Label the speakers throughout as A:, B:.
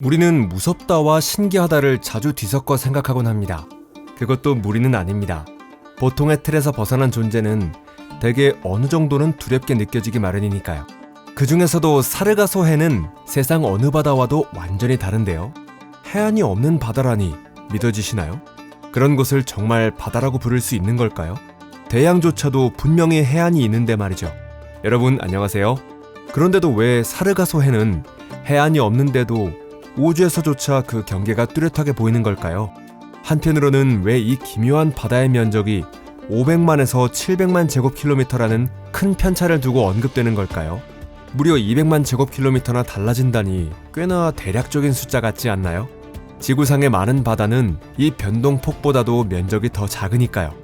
A: 우리는 무섭다와 신기하다를 자주 뒤섞어 생각하곤 합니다. 그것도 무리는 아닙니다. 보통의 틀에서 벗어난 존재는 대개 어느 정도는 두렵게 느껴지기 마련이니까요. 그 중에서도 사르가소해는 세상 어느 바다와도 완전히 다른데요. 해안이 없는 바다라니 믿어지시나요? 그런 곳을 정말 바다라고 부를 수 있는 걸까요? 대양조차도 분명히 해안이 있는데 말이죠. 여러분 안녕하세요. 그런데도 왜 사르가소해는 해안이 없는데도 우주에서조차 그 경계가 뚜렷하게 보이는 걸까요? 한편으로는 왜 이 기묘한 바다의 면적이 500만에서 700만 제곱킬로미터라는 큰 편차를 두고 언급되는 걸까요? 무려 200만 제곱킬로미터나 달라진다니 꽤나 대략적인 숫자 같지 않나요? 지구상의 많은 바다는 이 변동폭보다도 면적이 더 작으니까요.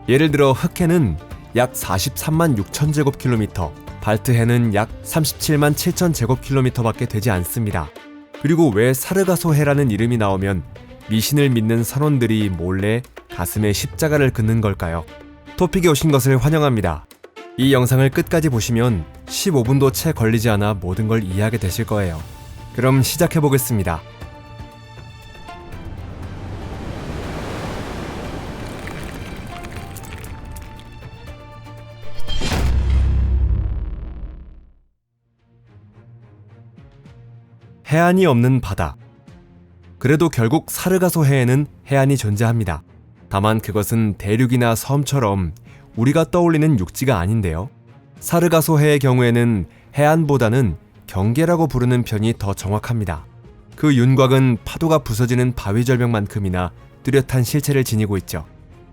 A: 예를 들어 흑해는 약 43만 6천 제곱킬로미터, 발트해는 약 37만 7천 제곱킬로미터밖에 되지 않습니다. 그리고 왜 사르가소해라는 이름이 나오면 미신을 믿는 선원들이 몰래 가슴에 십자가를 긋는 걸까요? 토픽에 오신 것을 환영합니다. 이 영상을 끝까지 보시면 15분도 채 걸리지 않아 모든 걸 이해하게 되실 거예요. 그럼 시작해보겠습니다. 해안이 없는 바다. 그래도 결국 사르가소해에는 해안이 존재합니다. 다만 그것은 대륙이나 섬처럼 우리가 떠올리는 육지가 아닌데요. 사르가소해의 경우에는 해안보다는 경계라고 부르는 편이 더 정확합니다. 그 윤곽은 파도가 부서지는 바위절벽만큼이나 뚜렷한 실체를 지니고 있죠.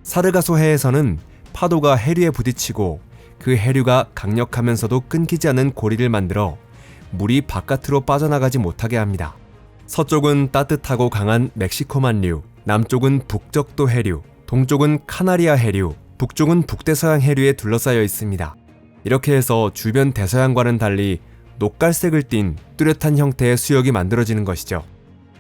A: 사르가소해에서는 파도가 해류에 부딪히고 그 해류가 강력하면서도 끊기지 않는 고리를 만들어 물이 바깥으로 빠져나가지 못하게 합니다. 서쪽은 따뜻하고 강한 멕시코만류, 남쪽은 북적도 해류, 동쪽은 카나리아 해류, 북쪽은 북대서양 해류에 둘러싸여 있습니다. 이렇게 해서 주변 대서양과는 달리 녹갈색을 띤 뚜렷한 형태의 수역이 만들어지는 것이죠.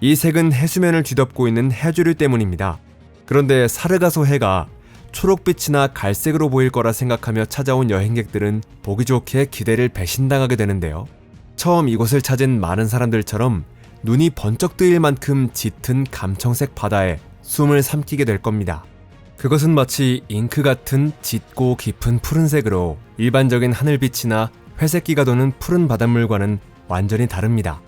A: 이 색은 해수면을 뒤덮고 있는 해조류 때문입니다. 그런데 사르가소해가 초록빛이나 갈색으로 보일 거라 생각하며 찾아온 여행객들은 보기 좋게 기대를 배신당하게 되는데요. 처음 이곳을 찾은 많은 사람들처럼 눈이 번쩍 뜨일 만큼 짙은 감청색 바다에 숨을 삼키게 될 겁니다. 그것은 마치 잉크 같은 짙고 깊은 푸른색으로 일반적인 하늘빛이나 회색기가 도는 푸른 바닷물과는 완전히 다릅니다.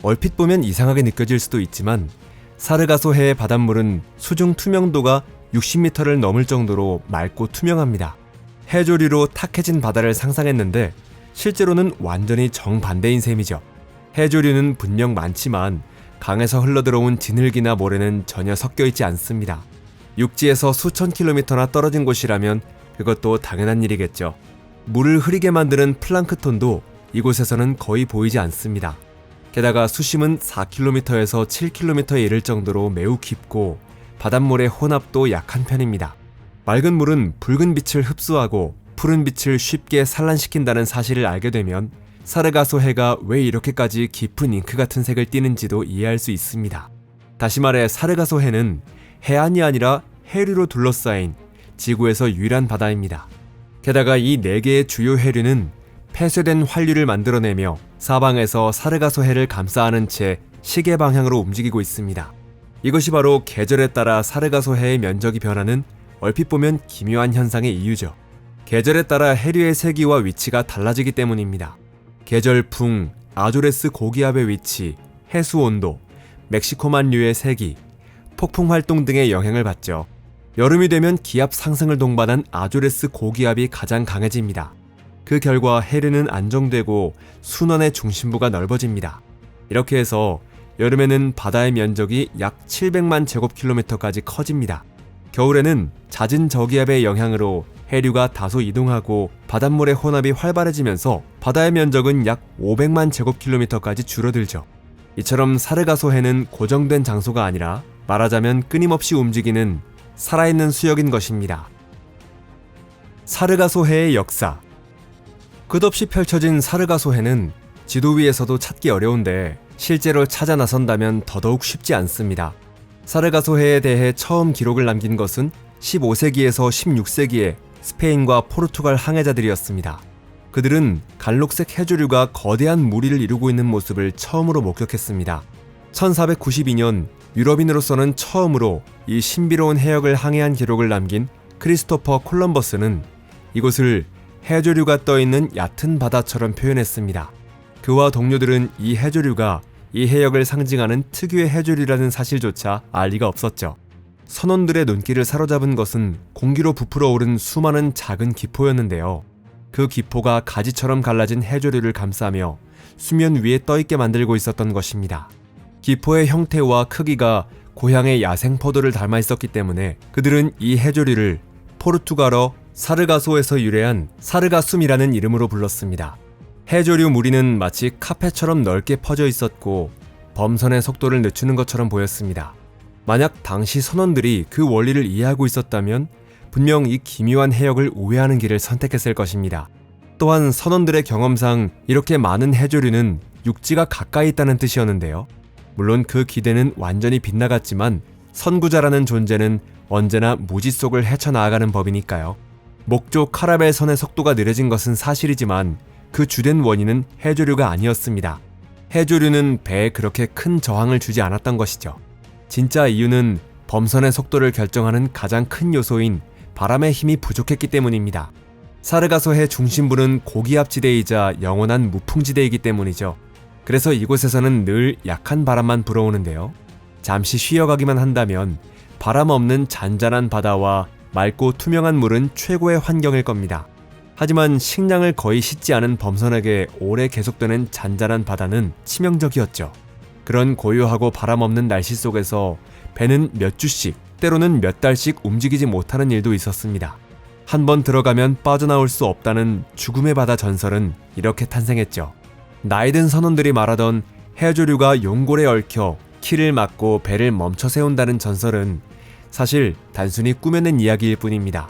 A: 얼핏 보면 이상하게 느껴질 수도 있지만 사르가소해의 바닷물은 수중 투명도가 60m를 넘을 정도로 맑고 투명합니다. 해조류로 탁해진 바다를 상상했는데 실제로는 완전히 정반대인 셈이죠. 해조류는 분명 많지만 강에서 흘러들어온 진흙이나 모래는 전혀 섞여있지 않습니다. 육지에서 수천 킬로미터나 떨어진 곳이라면 그것도 당연한 일이겠죠. 물을 흐리게 만드는 플랑크톤도 이곳에서는 거의 보이지 않습니다. 게다가 수심은 4km에서 7km에 이를 정도로 매우 깊고 바닷물의 혼합도 약한 편입니다. 맑은 물은 붉은 빛을 흡수하고 푸른 빛을 쉽게 산란시킨다는 사실을 알게 되면 사르가소해가 왜 이렇게까지 깊은 잉크 같은 색을 띠는지도 이해할 수 있습니다. 다시 말해 사르가소해는 해안이 아니라 해류로 둘러싸인 지구에서 유일한 바다입니다. 게다가 이 4개의 주요 해류는 폐쇄된 환류를 만들어내며 사방에서 사르가소해를 감싸안은 채 시계 방향으로 움직이고 있습니다. 이것이 바로 계절에 따라 사르가소해의 면적이 변하는 얼핏 보면 기묘한 현상의 이유죠. 계절에 따라 해류의 세기와 위치가 달라지기 때문입니다. 계절풍, 아조레스 고기압의 위치, 해수 온도, 멕시코만류의 세기, 폭풍 활동 등의 영향을 받죠. 여름이 되면 기압 상승을 동반한 아조레스 고기압이 가장 강해집니다. 그 결과 해류는 안정되고 순원의 중심부가 넓어집니다. 이렇게 해서 여름에는 바다의 면적이 약 700만 제곱킬로미터까지 커집니다. 겨울에는 잦은 저기압의 영향으로 해류가 다소 이동하고 바닷물의 혼합이 활발해지면서 바다의 면적은 약 500만 제곱킬로미터까지 줄어들죠. 이처럼 사르가소해는 고정된 장소가 아니라 말하자면 끊임없이 움직이는 살아있는 수역인 것입니다. 사르가소해의 역사. 끝없이 펼쳐진 사르가소해는 지도 위에서도 찾기 어려운데 실제로 찾아 나선다면 더더욱 쉽지 않습니다. 사르가소해에 대해 처음 기록을 남긴 것은 15세기에서 16세기에 스페인과 포르투갈 항해자들이었습니다. 그들은 갈록색 해조류가 거대한 무리를 이루고 있는 모습을 처음으로 목격했습니다. 1492년 유럽인으로서는 처음으로 이 신비로운 해역을 항해한 기록을 남긴 크리스토퍼 콜럼버스는 이곳을 해조류가 떠있는 얕은 바다처럼 표현했습니다. 그와 동료들은 이 해조류가 이 해역을 상징하는 특유의 해조류라는 사실조차 알 리가 없었죠. 선원들의 눈길을 사로잡은 것은 공기로 부풀어 오른 수많은 작은 기포였는데요. 그 기포가 가지처럼 갈라진 해조류를 감싸며 수면 위에 떠있게 만들고 있었던 것입니다. 기포의 형태와 크기가 고향의 야생 포도를 닮아 있었기 때문에 그들은 이 해조류를 포르투갈어 사르가소에서 유래한 사르가숨이라는 이름으로 불렀습니다. 해조류 무리는 마치 카페처럼 넓게 퍼져 있었고 범선의 속도를 늦추는 것처럼 보였습니다. 만약 당시 선원들이 그 원리를 이해하고 있었다면 분명 이 기묘한 해역을 우회하는 길을 선택했을 것입니다. 또한 선원들의 경험상 이렇게 많은 해조류는 육지가 가까이 있다는 뜻이었는데요. 물론 그 기대는 완전히 빗나갔지만 선구자라는 존재는 언제나 무지 속을 헤쳐나가는 법이니까요. 목조 카라벨선의 속도가 느려진 것은 사실이지만 그 주된 원인은 해조류가 아니었습니다. 해조류는 배에 그렇게 큰 저항을 주지 않았던 것이죠. 진짜 이유는 범선의 속도를 결정하는 가장 큰 요소인 바람의 힘이 부족했기 때문입니다. 사르가소해 중심부는 고기압지대이자 영원한 무풍지대이기 때문이죠. 그래서 이곳에서는 늘 약한 바람만 불어오는데요. 잠시 쉬어가기만 한다면 바람 없는 잔잔한 바다와 맑고 투명한 물은 최고의 환경일 겁니다. 하지만 식량을 거의 싣지 않은 범선에게 오래 계속되는 잔잔한 바다는 치명적이었죠. 그런 고요하고 바람 없는 날씨 속에서 배는 몇 주씩, 때로는 몇 달씩 움직이지 못하는 일도 있었습니다. 한번 들어가면 빠져나올 수 없다는 죽음의 바다 전설은 이렇게 탄생했죠. 나이든 선원들이 말하던 해조류가 용골에 얽혀 키를 막고 배를 멈춰 세운다는 전설은 사실 단순히 꾸며낸 이야기일 뿐입니다.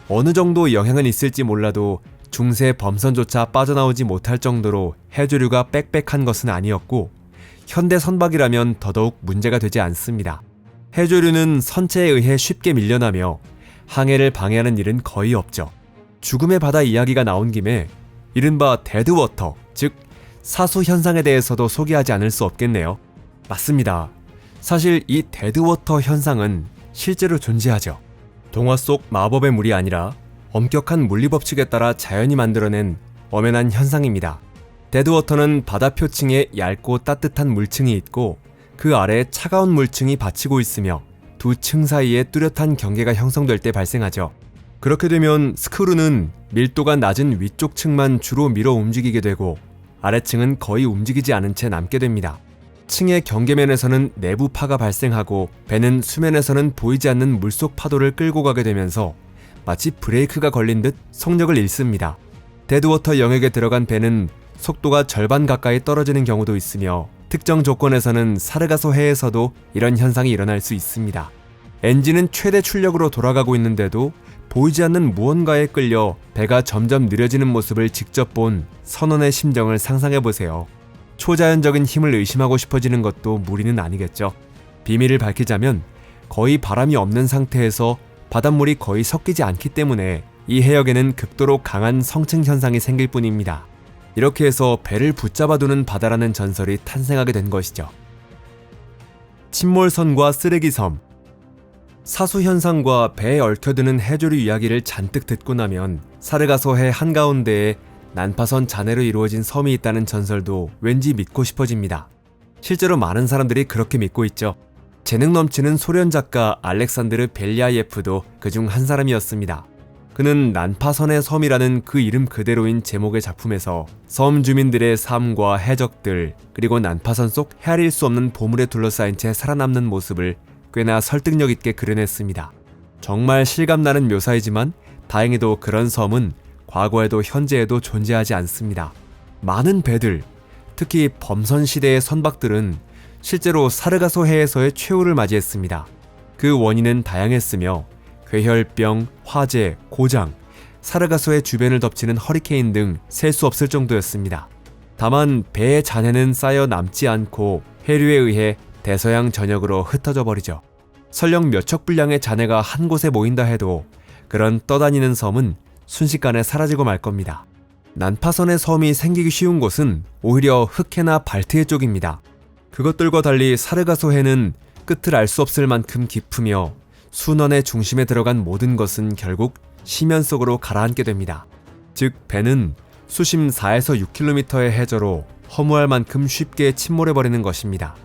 A: 어느 정도 영향은 있을지 몰라도 중세 범선조차 빠져나오지 못할 정도로 해조류가 빽빽한 것은 아니었고 현대 선박이라면 더더욱 문제가 되지 않습니다. 해조류는 선체에 의해 쉽게 밀려나며 항해를 방해하는 일은 거의 없죠. 죽음의 바다 이야기가 나온 김에 이른바 데드워터, 즉 사수 현상에 대해서도 소개하지 않을 수 없겠네요. 맞습니다. 사실 이 데드워터 현상은 실제로 존재하죠. 동화 속 마법의 물이 아니라 엄격한 물리법칙에 따라 자연이 만들어낸 엄연한 현상입니다. 데드워터는 바다 표층에 얇고 따뜻한 물층이 있고 그 아래에 차가운 물층이 받치고 있으며 두 층 사이에 뚜렷한 경계가 형성될 때 발생하죠. 그렇게 되면 스크루는 밀도가 낮은 위쪽 층만 주로 밀어 움직이게 되고 아래층은 거의 움직이지 않은 채 남게 됩니다. 층의 경계면에서는 내부파가 발생하고 배는 수면에서는 보이지 않는 물속 파도를 끌고 가게 되면서 마치 브레이크가 걸린 듯 속력을 잃습니다. 데드워터 영역에 들어간 배는 속도가 절반 가까이 떨어지는 경우도 있으며 특정 조건에서는 사르가소 해에서도 이런 현상이 일어날 수 있습니다. 엔진은 최대 출력으로 돌아가고 있는데도 보이지 않는 무언가에 끌려 배가 점점 느려지는 모습을 직접 본 선원의 심정을 상상해보세요. 초자연적인 힘을 의심하고 싶어지는 것도 무리는 아니겠죠. 비밀을 밝히자면 거의 바람이 없는 상태에서 바닷물이 거의 섞이지 않기 때문에 이 해역에는 극도로 강한 성층 현상이 생길 뿐입니다. 이렇게 해서 배를 붙잡아두는 바다라는 전설이 탄생하게 된 것이죠. 침몰선과 쓰레기섬. 사수현상과 배에 얽혀드는 해조류 이야기를 잔뜩 듣고 나면 사르가소해 한가운데에 난파선 잔해로 이루어진 섬이 있다는 전설도 왠지 믿고 싶어집니다. 실제로 많은 사람들이 그렇게 믿고 있죠. 재능 넘치는 소련 작가 알렉산드르 벨리아예프도 그중 한 사람이었습니다. 그는 난파선의 섬이라는 그 이름 그대로인 제목의 작품에서 섬 주민들의 삶과 해적들, 그리고 난파선 속 헤아릴 수 없는 보물에 둘러싸인 채 살아남는 모습을 꽤나 설득력 있게 그려냈습니다. 정말 실감나는 묘사이지만 다행히도 그런 섬은 과거에도 현재에도 존재하지 않습니다. 많은 배들, 특히 범선 시대의 선박들은 실제로 사르가소 해에서의 최후를 맞이했습니다. 그 원인은 다양했으며 괴혈병, 화재, 고장, 사르가소의 주변을 덮치는 허리케인 등 셀 수 없을 정도였습니다. 다만 배의 잔해는 쌓여 남지 않고 해류에 의해 대서양 전역으로 흩어져 버리죠. 설령 몇 척 분량의 잔해가 한 곳에 모인다 해도 그런 떠다니는 섬은 순식간에 사라지고 말 겁니다. 난파선의 섬이 생기기 쉬운 곳은 오히려 흑해나 발트해 쪽입니다. 그것들과 달리 사르가소 해는 끝을 알 수 없을 만큼 깊으며 순환의 중심에 들어간 모든 것은 결국 심연 속으로 가라앉게 됩니다. 즉 배는 수심 4에서 6km의 해저로 허무할 만큼 쉽게 침몰해버리는 것입니다.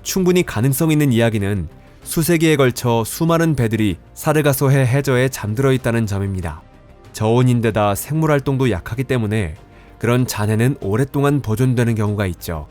A: 충분히 가능성 있는 이야기는 수세기에 걸쳐 수많은 배들이 사르가소해 해저에 잠들어 있다는 점입니다. 저온인데다 생물활동도 약하기 때문에 그런 잔해는 오랫동안 보존되는 경우가 있죠.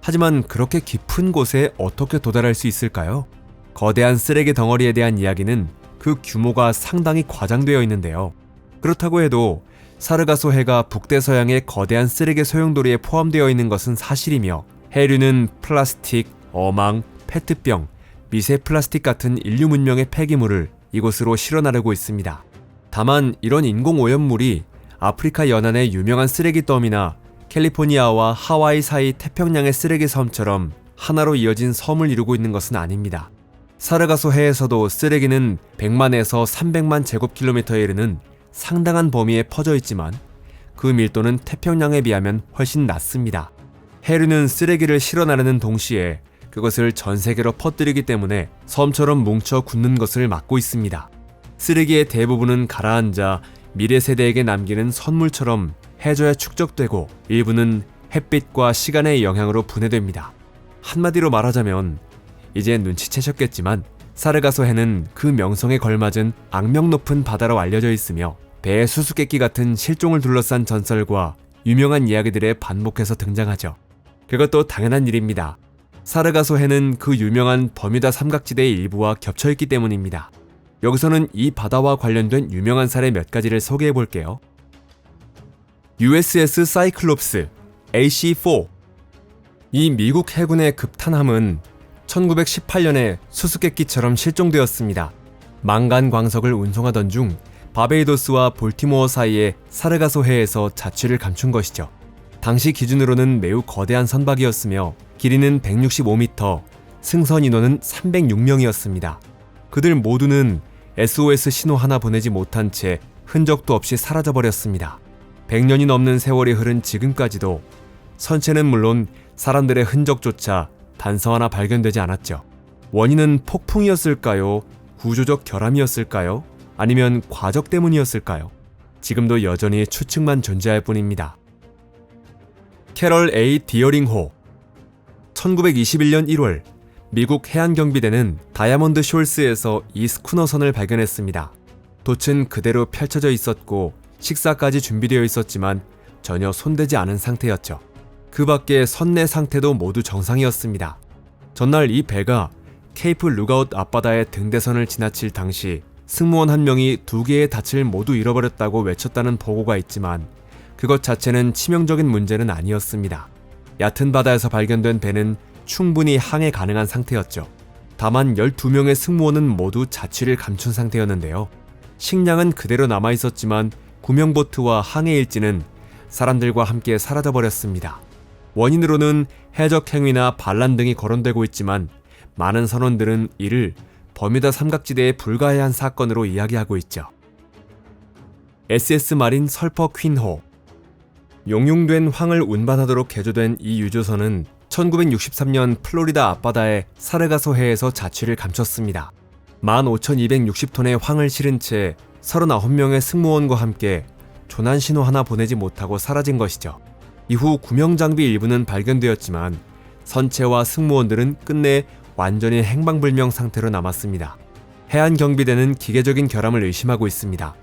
A: 하지만 그렇게 깊은 곳에 어떻게 도달할 수 있을까요? 거대한 쓰레기 덩어리에 대한 이야기는 그 규모가 상당히 과장되어 있는데요. 그렇다고 해도 사르가소 해가 북대서양의 거대한 쓰레기 소용돌이에 포함되어 있는 것은 사실이며 해류는 플라스틱, 어망, 페트병, 미세 플라스틱 같은 인류 문명의 폐기물을 이곳으로 실어나르고 있습니다. 다만 이런 인공오염물이 아프리카 연안의 유명한 쓰레기 덤이나 캘리포니아와 하와이 사이 태평양의 쓰레기 섬처럼 하나로 이어진 섬을 이루고 있는 것은 아닙니다. 사르가소 해에서도 쓰레기는 100만에서 300만 제곱킬로미터에 이르는 상당한 범위에 퍼져 있지만 그 밀도는 태평양에 비하면 훨씬 낮습니다. 해류는 쓰레기를 실어나르는 동시에 그것을 전 세계로 퍼뜨리기 때문에 섬처럼 뭉쳐 굳는 것을 막고 있습니다. 쓰레기의 대부분은 가라앉아 미래 세대에게 남기는 선물처럼 해저에 축적되고 일부는 햇빛과 시간의 영향으로 분해됩니다. 한마디로 말하자면 이제 눈치채셨겠지만 사르가소 해는 그 명성에 걸맞은 악명 높은 바다로 알려져 있으며 배의 수수께끼 같은 실종을 둘러싼 전설과 유명한 이야기들에 반복해서 등장하죠. 그것도 당연한 일입니다. 사르가소 해는 그 유명한 버뮤다 삼각지대의 일부와 겹쳐있기 때문입니다. 여기서는 이 바다와 관련된 유명한 사례 몇 가지를 소개해 볼게요. USS 사이클롭스 AC-4. 이 미국 해군의 급탄함은 1918년에 수수께끼처럼 실종되었습니다. 망간 광석을 운송하던 중 바베이도스와 볼티모어 사이의 사르가소 해에서 자취를 감춘 것이죠. 당시 기준으로는 매우 거대한 선박이었으며 길이는 165m, 승선 인원은 306명이었습니다. 그들 모두는 SOS 신호 하나 보내지 못한 채 흔적도 없이 사라져버렸습니다. 100년이 넘는 세월이 흐른 지금까지도 선체는 물론 사람들의 흔적조차 단서 하나 발견되지 않았죠. 원인은 폭풍이었을까요? 구조적 결함이었을까요? 아니면 과적 때문이었을까요? 지금도 여전히 추측만 존재할 뿐입니다. 캐럴 A. 디어링호. 1921년 1월 미국 해안경비대는 다이아몬드 숄스에서 이 스쿠너선을 발견했습니다. 돛은 그대로 펼쳐져 있었고 식사까지 준비되어 있었지만 전혀 손대지 않은 상태였죠. 그 밖에 선내 상태도 모두 정상이었습니다. 전날 이 배가 케이프 루가웃 앞바다의 등대선을 지나칠 당시 승무원 한 명이 2개의 닻을 모두 잃어버렸다고 외쳤다는 보고가 있지만 그것 자체는 치명적인 문제는 아니었습니다. 얕은 바다에서 발견된 배는 충분히 항해 가능한 상태였죠. 다만 12명의 승무원은 모두 자취를 감춘 상태였는데요. 식량은 그대로 남아있었지만 구명보트와 항해 일지는 사람들과 함께 사라져버렸습니다. 원인으로는 해적 행위나 반란 등이 거론되고 있지만 많은 선원들은 이를 버뮤다 삼각지대에 불과해한 사건으로 이야기하고 있죠. SS 마린 설퍼 퀸호. 용융된 황을 운반하도록 개조된 이 유조선은 1963년 플로리다 앞바다의 사르가소 해에서 자취를 감췄습니다. 15,260톤의 황을 실은 채 39명의 승무원과 함께 조난 신호 하나 보내지 못하고 사라진 것이죠. 이후 구명장비 일부는 발견되었지만 선체와 승무원들은 끝내 완전히 행방불명 상태로 남았습니다. 해안경비대는 기계적인 결함을 의심하고 있습니다.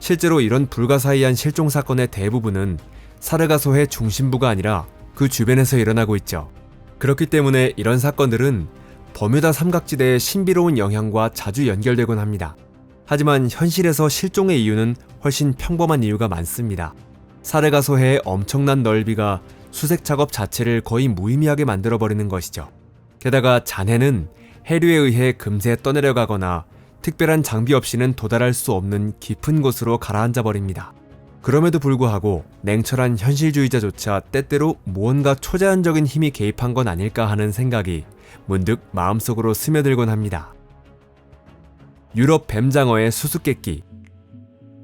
A: 실제로 이런 불가사의한 실종 사건의 대부분은 사르가소해 중심부가 아니라 그 주변에서 일어나고 있죠. 그렇기 때문에 이런 사건들은 버뮤다 삼각지대의 신비로운 영향과 자주 연결되곤 합니다. 하지만 현실에서 실종의 이유는 훨씬 평범한 이유가 많습니다. 사르가소해의 엄청난 넓이가 수색 작업 자체를 거의 무의미하게 만들어버리는 것이죠. 게다가 잔해는 해류에 의해 금세 떠내려가거나 특별한 장비 없이는 도달할 수 없는 깊은 곳으로 가라앉아 버립니다. 그럼에도 불구하고 냉철한 현실주의자조차 때때로 무언가 초자연적인 힘이 개입한 건 아닐까 하는 생각이 문득 마음속으로 스며들곤 합니다. 유럽 뱀장어의 수수께끼.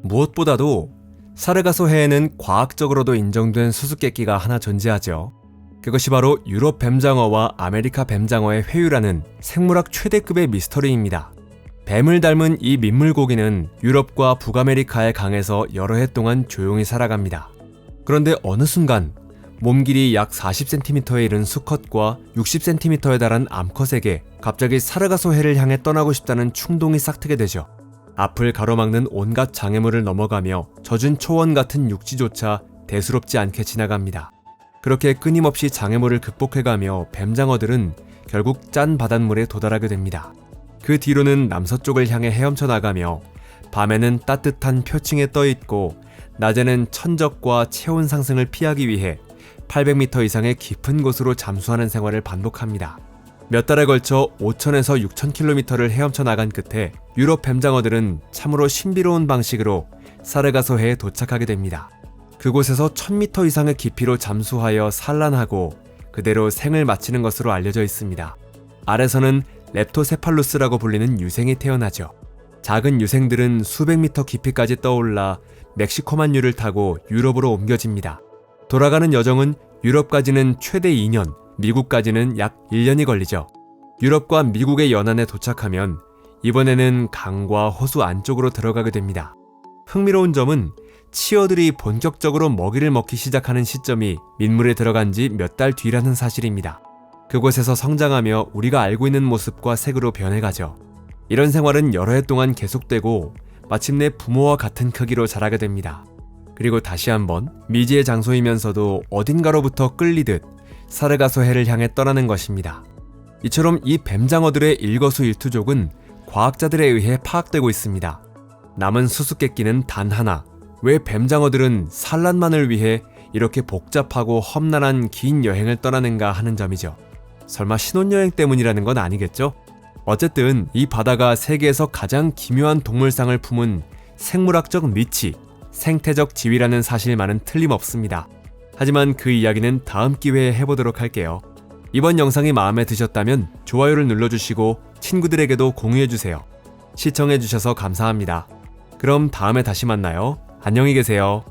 A: 무엇보다도 사르가소 해에는 과학적으로도 인정된 수수께끼가 하나 존재하죠. 그것이 바로 유럽 뱀장어와 아메리카 뱀장어의 회유라는 생물학 최대급의 미스터리입니다. 뱀을 닮은 이 민물고기는 유럽과 북아메리카의 강에서 여러 해 동안 조용히 살아갑니다. 그런데 어느 순간 몸 길이 약 40cm에 이른 수컷과 60cm에 달한 암컷에게 갑자기 사르가소 해를 향해 떠나고 싶다는 충동이 싹트게 되죠. 앞을 가로막는 온갖 장애물을 넘어가며 젖은 초원 같은 육지조차 대수롭지 않게 지나갑니다. 그렇게 끊임없이 장애물을 극복해가며 뱀장어들은 결국 짠 바닷물에 도달하게 됩니다. 그 뒤로는 남서쪽을 향해 헤엄쳐 나가며 밤에는 따뜻한 표층에 떠있고 낮에는 천적과 체온 상승을 피하기 위해 800m 이상의 깊은 곳으로 잠수하는 생활을 반복합니다. 몇 달에 걸쳐 5,000에서 6,000km를 헤엄쳐 나간 끝에 유럽 뱀장어들은 참으로 신비로운 방식으로 사르가소해에 도착하게 됩니다. 그곳에서 1,000m 이상의 깊이로 잠수하여 산란하고 그대로 생을 마치는 것으로 알려져 있습니다. 알에서는 렙토세팔루스라고 불리는 유생이 태어나죠. 작은 유생들은 수백 미터 깊이까지 떠올라 멕시코만류를 타고 유럽으로 옮겨집니다. 돌아가는 여정은 유럽까지는 최대 2년, 미국까지는 약 1년이 걸리죠. 유럽과 미국의 연안에 도착하면 이번에는 강과 호수 안쪽으로 들어가게 됩니다. 흥미로운 점은 치어들이 본격적으로 먹이를 먹기 시작하는 시점이 민물에 들어간 지 몇 달 뒤라는 사실입니다. 그곳에서 성장하며 우리가 알고 있는 모습과 색으로 변해가죠. 이런 생활은 여러 해 동안 계속되고 마침내 부모와 같은 크기로 자라게 됩니다. 그리고 다시 한번 미지의 장소이면서도 어딘가로부터 끌리듯 사르가소해를 향해 떠나는 것입니다. 이처럼 이 뱀장어들의 일거수일투족은 과학자들에 의해 파악되고 있습니다. 남은 수수께끼는 단 하나, 왜 뱀장어들은 산란만을 위해 이렇게 복잡하고 험난한 긴 여행을 떠나는가 하는 점이죠. 설마 신혼여행 때문이라는 건 아니겠죠? 어쨌든 이 바다가 세계에서 가장 기묘한 동물상을 품은 생물학적 리치, 생태적 지위라는 사실만은 틀림없습니다. 하지만 그 이야기는 다음 기회에 해보도록 할게요. 이번 영상이 마음에 드셨다면 좋아요를 눌러주시고 친구들에게도 공유해주세요. 시청해주셔서 감사합니다. 그럼 다음에 다시 만나요. 안녕히 계세요.